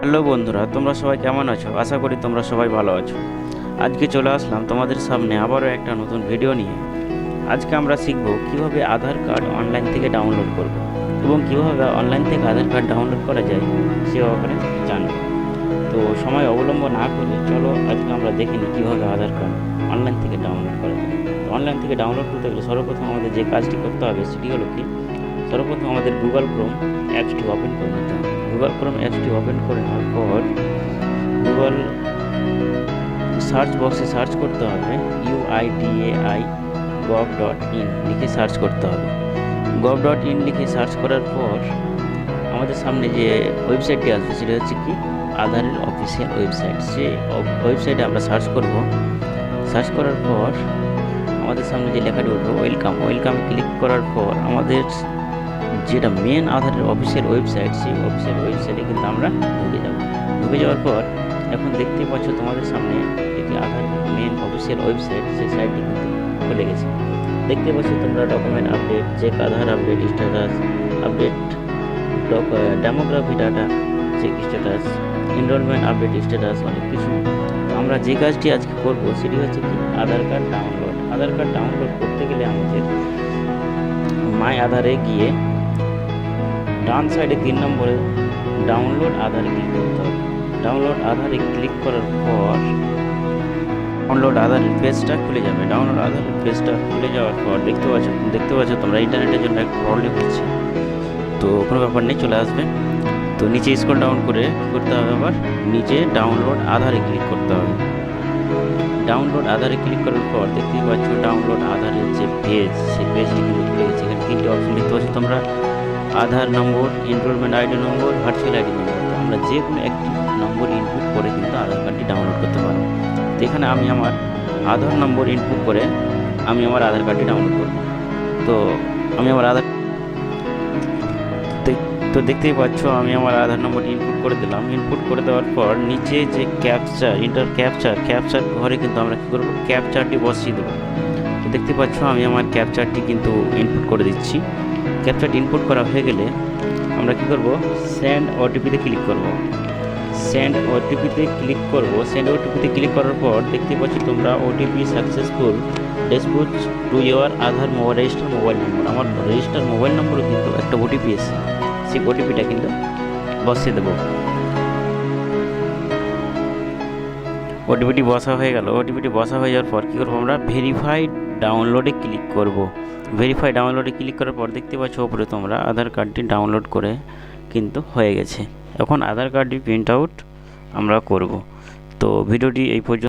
Hello বন্ধুরা, তোমরা সবাই কেমন আছো? আশা করি তোমরা সবাই ভালো আছো। আজকে চলে আসলাম তোমাদের সামনে আবারও একটা নতুন ভিডিও নিয়ে। আজকে আমরা শিখব কিভাবে আধার কার্ড অনলাইন থেকে ডাউনলোড করব এবং কিভাবে অনলাইন থেকে আধার কার্ড ডাউনলোড করা যায় সে ব্যাপারে জানব। তো সময় অবলম্বন না করে চলো আজকে আমরা দেখে নিই কীভাবে আধার কার্ড অনলাইন থেকে ডাউনলোড করা যায়। তো অনলাইন থেকে ডাউনলোড করতে গেলে সর্বপ্রথম আমাদের যে কাজটি করতে হবে সেটি হলো কি, সর্বপ্রথম আমাদের গুগল ক্রোম অ্যাপসটি ওপেন করে নিতে হবে। গুগল ক্রোম অ্যাপসটি ওপেন করে নেওয়ার পর গুগল সার্চ বক্সে সার্চ করতে হবে UIDAI.gov.in লিখে সার্চ করতে হবে। gov.in লিখে সার্চ করার পর আমাদের সামনে যে ওয়েবসাইটটি আসবে সেটা হচ্ছে কি আধারের অফিসিয়াল ওয়েবসাইট। সেই ওয়েবসাইটে আমরা সার্চ করব। সার্চ করার পর আমাদের সামনে যে লেখাটি উঠবে ওয়েলকামে ক্লিক করার পর আমাদের যেটা মেন আধারের অফিসিয়াল ওয়েবসাইট, সেই অফিসিয়াল ওয়েবসাইটে কিন্তু আমরা ঢুকে যাওয়ার পর এখন দেখতে পাচ্ছ তোমাদের সামনে এটি আধার মেন অফিসিয়াল ওয়েবসাইট, সেই সাইটটি কিন্তু খুলে গেছে। দেখতে পাচ্ছ তোমরা document update, check Aadhaar update status, update demography data, check status, enrolment update status, অনেক কিছু। আমরা যে কাজটি আজকে করব সেটি হচ্ছে কি আধার কার্ড ডাউনলোড। আধার কার্ড ডাউনলোড করতে গেলে আমাদের মাই আধারে গিয়ে ডান সাইডে 3 নম্বরে ডাউনলোড আধারে ক্লিক করতে হবে। ডাউনলোড আধারে ক্লিক করার পর ডাউনলোড আধারের পেজটা খুলে যাবে। ডাউনলোড আধারের পেজটা খুলে যাওয়ার পর দেখতে পাচ্ছ তোমরা ইন্টারনেটের জন্য একটা প্রবলেম হচ্ছে, তো কোনো ব্যাপার নেই, চলে আসবে। তো নিচে স্ক্রল ডাউন করে কী করতে হবে, আবার নিচে ডাউনলোড আধারে ক্লিক করতে হবে। ডাউনলোড আধারে ক্লিক করার পর দেখতেই পাচ্ছ ডাউনলোড আধারের যে পেজ, সেই পেজটি কিন্তু খুলে গেছে। এখানে 3টে অপশন দেখতে পাচ্ছ তোমরা, আধার নম্বর, এনরোলমেন্ট আইডি নম্বর, ভার্চুয়াল আইডি নম্বর। তো আমরা যে কোনো একটি নম্বর ইনপুট করে কিন্তু আধার কার্ডটি ডাউনলোড করতে পারবো। তো এখানে আমি আমার আধার নম্বর ইনপুট করে আমি আমার আধার কার্ডটি ডাউনলোড করব। তো আমি আমার তো দেখতেই পাচ্ছ আমি আমার আধার নম্বরটি ইনপুট করে দিলাম। ইনপুট করে দেওয়ার পর নিচে যে ক্যাপচার ঘরে কিন্তু আমরা কী করবো, ক্যাপচারটি বসিয়ে দেবো। তো দেখতে পাচ্ছ আমি আমার ক্যাপচারটি কিন্তু ইনপুট করে দিচ্ছি। ক্যাপচারটি ইনপুট করা হয়ে গেলে আমরা কী করব, সেন্ড ওটিপিতে ক্লিক করব। সেন্ড ওটিপিতে ক্লিক করার পর দেখতে পাচ্ছ তোমরা OTP successful dispute to your Aadhaar register mobile নম্বর। আমার রেজিস্টার মোবাইল নম্বরে কিন্তু একটা ওটিপি এসেছে, সেই ওটিপিটা কিন্তু বসিয়ে দেবো। ওটিপিটি বসা হয়ে গেল। ওটিপিটি বসা হয়ে যাওয়ার পর কী করবো, আমরা ভেরিফাই ডাউনলোডে ক্লিক করব। ভেরিফাই ডাউনলোডে ক্লিক করার পর দেখতে পাচ্ছ ওপরে তোমরা আধার কার্ডটি ডাউনলোড করে কিন্তু হয়ে গেছে। এখন আধার কার্ডটি প্রিন্ট আউট আমরা করব। তো ভিডিওটি এই পর্যন্ত।